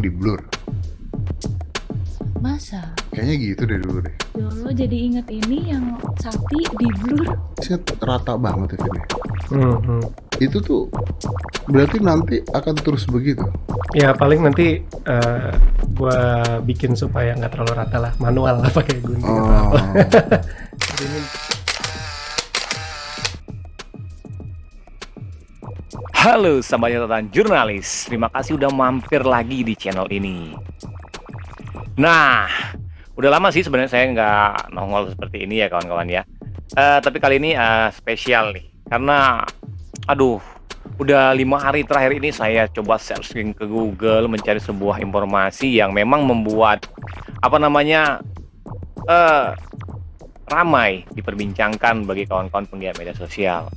di blur. Masa? Kayaknya gitu deh dulu deh. Ya Allah, jadi inget ini yang sapi di blur. Set rata banget ya ini. Itu tuh berarti nanti akan terus begitu. Ya paling nanti gua bikin supaya nggak terlalu rata lah, manual lah pakai gunting atau apa. Halo sahabat catatan jurnalis, terima kasih udah mampir lagi di channel ini. Nah, udah lama sih sebenarnya saya nggak nongol seperti ini ya kawan-kawan ya. Tapi kali ini spesial nih, karena udah 5 hari terakhir ini saya coba searching ke Google mencari sebuah informasi yang memang membuat ramai diperbincangkan bagi kawan-kawan penggiat media sosial.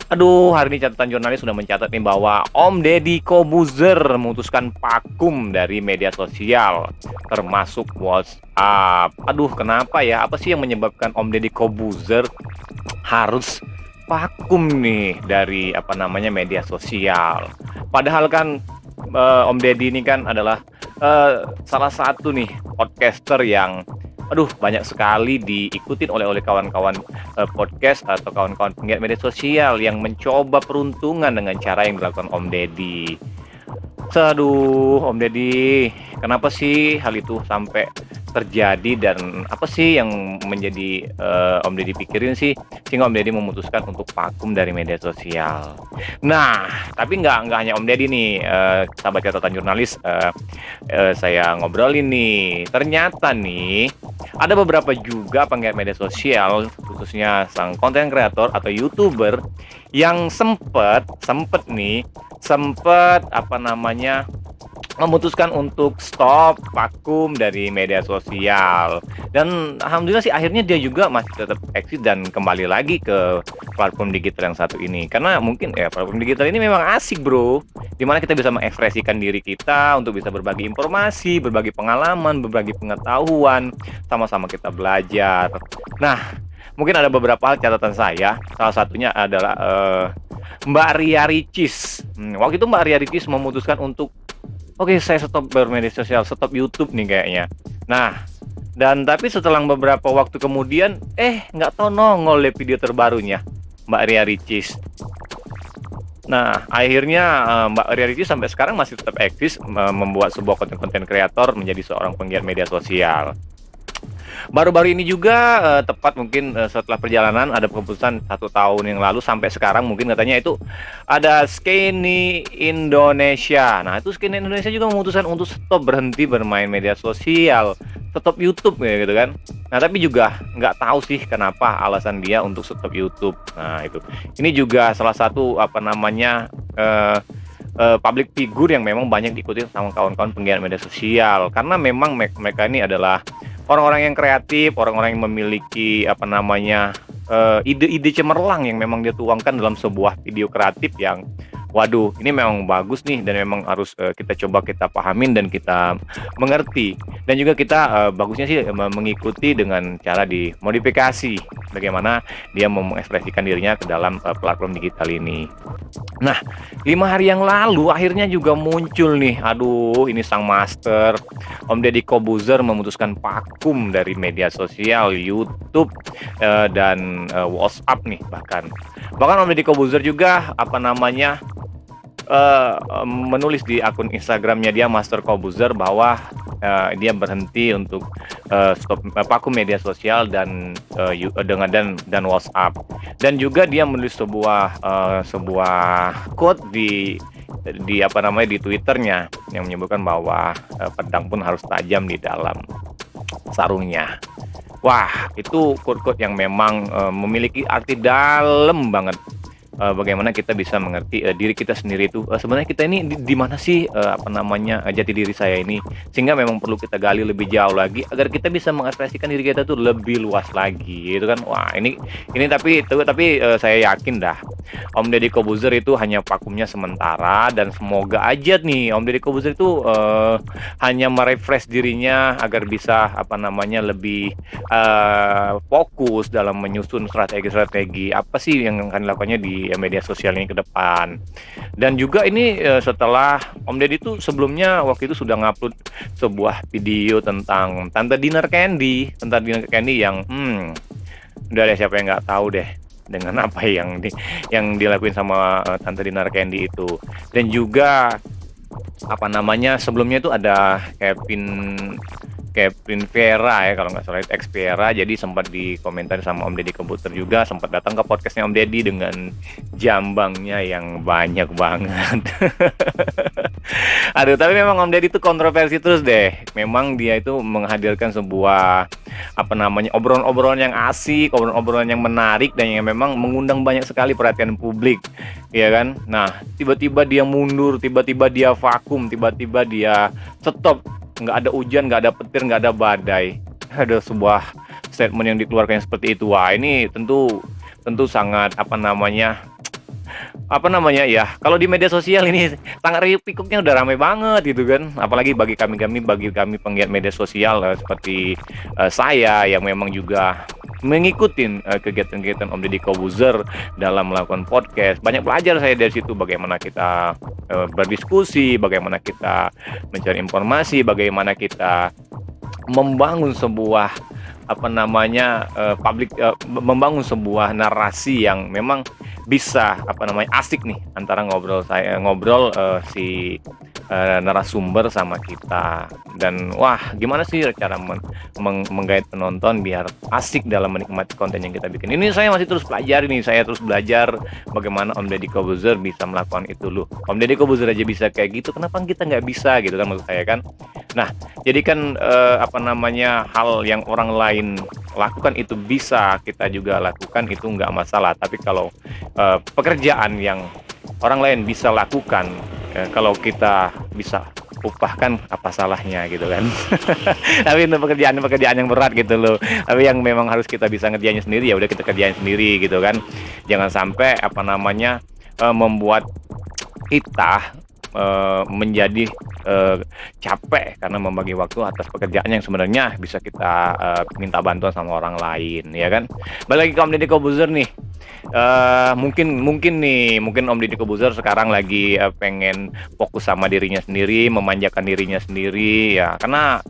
Hari ini catatan jurnalis sudah mencatat nih bahwa Om Deddy Corbuzier memutuskan vakum dari media sosial, termasuk WhatsApp. Kenapa ya? Apa sih yang menyebabkan Om Deddy Corbuzier harus vakum nih dari media sosial? Padahal kan Om Deddy ini kan adalah salah satu nih podcaster yang banyak sekali diikutin oleh kawan-kawan podcast atau kawan-kawan penggiat media sosial yang mencoba peruntungan dengan cara yang dilakukan Om Deddy. Om Deddy, kenapa sih hal itu sampai terjadi dan apa sih yang menjadi Om Deddy pikirin sih sehingga Om Deddy memutuskan untuk vakum dari media sosial? Nah, tapi nggak hanya Om Deddy nih, sahabat catatan jurnalis, saya ngobrolin nih. Ternyata nih ada beberapa juga penggiat media sosial, khususnya sang konten kreator atau YouTuber yang sempet memutuskan untuk stop vakum dari media sosial. Dan alhamdulillah sih akhirnya dia juga masih tetap eksis dan kembali lagi ke platform digital yang satu ini. Karena mungkin platform digital ini memang asik bro, dimana kita bisa mengekspresikan diri kita untuk bisa berbagi informasi, berbagi pengalaman, berbagi pengetahuan, sama-sama kita belajar. Nah, mungkin ada beberapa hal catatan saya. Salah satunya adalah Mbak Ria Ricis. Waktu itu Mbak Ria Ricis memutuskan untuk saya stop bermedia sosial, stop YouTube nih kayaknya. Nah, tapi setelah beberapa waktu kemudian, nggak tahu nongol deh video terbarunya Mbak Ria Ricis. Nah, akhirnya Mbak Ria Ricis sampai sekarang masih tetap eksis membuat sebuah konten kreator menjadi seorang penggiat media sosial. Baru-baru ini juga tepat mungkin setelah perjalanan ada keputusan 1 tahun yang lalu sampai sekarang mungkin katanya itu ada Skinny Indonesia. Nah, itu Skinny Indonesia juga memutuskan untuk berhenti bermain media sosial, stop YouTube gitu kan. Nah, tapi juga nggak tahu sih kenapa alasan dia untuk stop YouTube. Nah, itu. Ini juga salah satu public figure yang memang banyak diikuti sama kawan-kawan penggiat media sosial, karena memang mereka ini adalah orang-orang yang kreatif, orang-orang yang memiliki ide-ide cemerlang yang memang dia tuangkan dalam sebuah video kreatif yang ini memang bagus nih dan memang harus kita pahamin dan kita mengerti. Dan juga kita bagusnya sih mengikuti dengan cara dimodifikasi bagaimana dia mengekspresikan dirinya ke dalam platform digital ini. Nah, 5 hari yang lalu akhirnya juga muncul nih, ini sang master Om Deddy Corbuzier memutuskan vakum dari media sosial, YouTube dan WhatsApp nih bahkan Om Deddy Corbuzier juga menulis di akun Instagramnya dia Master Corbuzier bahwa dia berhenti untuk vakum media sosial dan WhatsApp. Dan juga dia menulis sebuah quote di Twitternya yang menyebutkan bahwa pedang pun harus tajam di dalam sarungnya. Wah, itu quote-quote yang memang memiliki arti dalam banget. Bagaimana kita bisa mengerti diri kita sendiri itu sebenarnya kita ini di mana sih jati diri saya ini, sehingga memang perlu kita gali lebih jauh lagi agar kita bisa mengekspresikan diri kita tuh lebih luas lagi gitu kan. Wah, ini tapi saya yakin dah Om Deddy Corbuzier itu hanya vakumnya sementara, dan semoga aja nih Om Deddy Corbuzier itu hanya merefresh dirinya agar bisa lebih fokus dalam menyusun strategi apa sih yang akan dilakukannya di di media sosial ini ke depan. Dan juga ini setelah Om Deddy itu sebelumnya waktu itu sudah ngupload sebuah video tentang Tante Dinner Candy, yang udah deh, siapa yang nggak tahu deh dengan apa yang dilakuin sama Tante Dinner Candy itu. Dan juga sebelumnya itu ada Kevin Vera ya, kalau nggak salah itu ex Vera, jadi sempat dikomentari sama Om Deddy Kobuzer juga, sempat datang ke podcastnya Om Deddy dengan jambangnya yang banyak banget. Aduh, tapi memang Om Deddy itu kontroversi terus deh. Memang dia itu menghadirkan sebuah obrolan-obrolan yang asik, obrolan-obrolan yang menarik, dan yang memang mengundang banyak sekali perhatian publik, ya kan? Nah, tiba-tiba dia mundur, tiba-tiba dia vakum, tiba-tiba dia stop. Nggak ada hujan, nggak ada petir, nggak ada badai. Ada sebuah statement yang dikeluarkan seperti itu. Wah, ini tentu sangat ya, kalau di media sosial ini sangat pikuknya udah ramai banget gitu kan. Apalagi bagi kami penggiat media sosial seperti saya yang memang juga mengikuti kegiatan-kegiatan Om Deddy Kobuzer dalam melakukan podcast. Banyak belajar saya dari situ, bagaimana kita berdiskusi, bagaimana kita mencari informasi, bagaimana kita membangun sebuah membangun sebuah narasi yang memang bisa asik nih antara ngobrol si narasumber sama kita. Dan wah, gimana sih cara menggait penonton biar asik dalam menikmati konten yang kita bikin. Ini saya masih terus belajar bagaimana Om Deddy Kobuzer bisa melakukan itu loh. Om Deddy Kobuzer aja bisa kayak gitu, kenapa kita nggak bisa gitu kan, maksud saya kan. Nah, jadi kan hal yang orang lain lakukan itu bisa kita juga lakukan, itu nggak masalah. Tapi kalau pekerjaan yang orang lain bisa lakukan, kalau kita bisa upahkan, apa salahnya gitu kan. Tapi untuk pekerjaan yang berat gitu loh, tapi yang memang harus kita bisa ngerjainnya sendiri, ya udah kita kerjain sendiri gitu kan. Jangan sampai membuat kita menjadi capek karena membagi waktu atas pekerjaan yang sebenarnya bisa kita minta bantuan sama orang lain, ya kan. Balik lagi ke Om Deddy Kobuzer nih. Mungkin Om Deddy Kobuzer sekarang lagi pengen fokus sama dirinya sendiri, memanjakan dirinya sendiri ya. Karena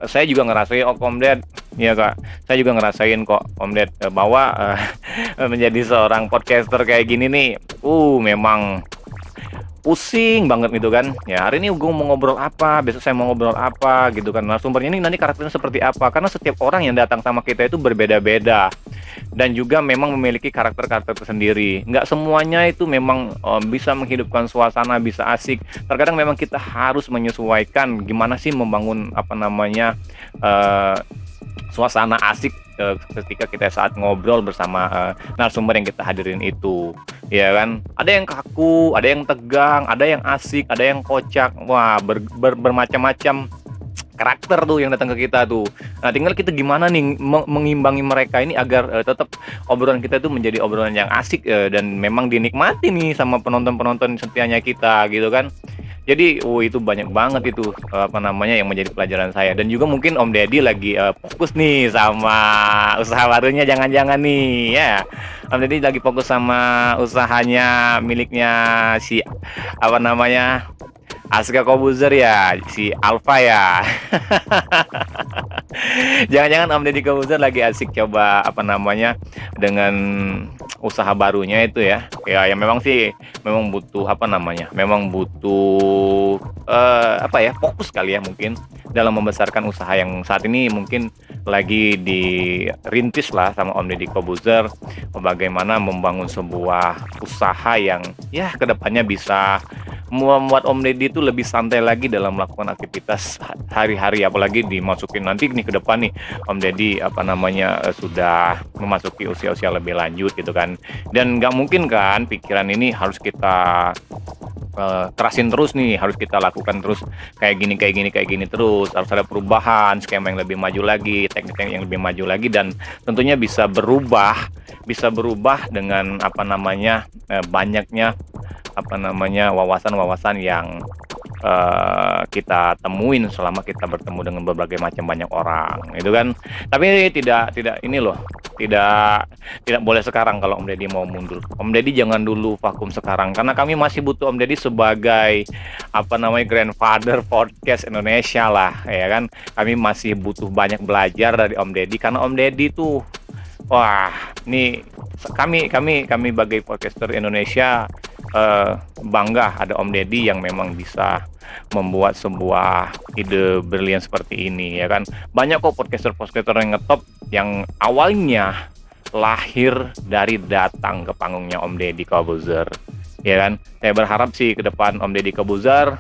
saya juga ngerasain Om Ded, ya Kak. Saya juga ngerasain kok Om Ded bahwa menjadi seorang podcaster kayak gini nih, memang pusing banget gitu kan. Ya, hari ini gue mau ngobrol apa, besok saya mau ngobrol apa gitu kan. Narasumbernya ini nanti karakternya seperti apa, karena setiap orang yang datang sama kita itu berbeda-beda dan juga memang memiliki karakter-karakter tersendiri. Nggak semuanya itu memang bisa menghidupkan suasana, bisa asik. Terkadang memang kita harus menyesuaikan gimana sih membangun suasana asik ketika kita saat ngobrol bersama narasumber yang kita hadirin itu, ya kan. Ada yang kaku, ada yang tegang, ada yang asik, ada yang kocak. Wah, bermacam-macam karakter tuh yang datang ke kita tuh. Nah, tinggal kita gimana nih mengimbangi mereka ini agar tetap obrolan kita itu menjadi obrolan yang asik dan memang dinikmati nih sama penonton-penonton setianya kita gitu kan. Jadi itu banyak banget itu yang menjadi pelajaran saya. Dan juga mungkin Om Deddy lagi fokus nih sama usaha barunya, jangan-jangan nih ya. Om Deddy lagi fokus sama usahanya miliknya si Aska Kobuzer ya, si Alfa ya. Jangan-jangan Om Deddy Kobuzer lagi asik coba dengan usaha barunya itu ya. Ya memang butuh memang butuh fokus kali ya mungkin dalam membesarkan usaha yang saat ini mungkin lagi dirintis lah sama Om Deddy Kobuzer, bagaimana membangun sebuah usaha yang ya kedepannya bisa membuat Om Deddy itu lebih santai lagi dalam melakukan aktivitas hari-hari, apalagi dimasukin nanti nih ke depan nih Om Deddy sudah memasuki usia-usia lebih lanjut gitu kan. Dan nggak mungkin kan pikiran ini harus kita kerasin terus nih, harus kita lakukan terus kayak gini terus. Harus ada perubahan, skema yang lebih maju lagi, teknik yang lebih maju lagi, dan tentunya bisa berubah dengan banyaknya wawasan-wawasan yang kita temuin selama kita bertemu dengan banyak orang itu kan. Tapi tidak ini loh, tidak boleh sekarang kalau Om Deddy mau mundur. Om Deddy jangan dulu vakum sekarang, karena kami masih butuh Om Deddy sebagai grandfather podcast Indonesia lah, ya kan. Kami masih butuh banyak belajar dari Om Deddy, karena Om Deddy tuh, wah, nih kami sebagai podcaster Indonesia bangga ada Om Deddy yang memang bisa membuat sebuah ide brilian seperti ini, ya kan. Banyak kok podcaster yang ngetop yang awalnya lahir dari datang ke panggungnya Om Deddy Corbuzier, ya kan. Saya berharap sih ke depan Om Deddy Corbuzier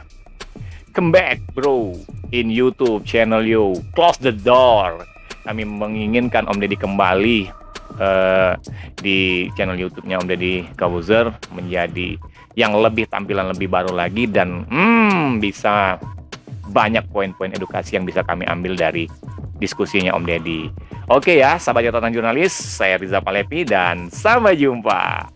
come back bro in YouTube channel you, close the door. Kami menginginkan Om Deddy kembali di channel YouTube-nya Om Deddy Corbuzier menjadi yang tampilan lebih baru lagi, dan bisa banyak poin-poin edukasi yang bisa kami ambil dari diskusinya Om Deddy. Oke ya, sahabat catatan jurnalis, saya Riza Palepi dan sampai jumpa.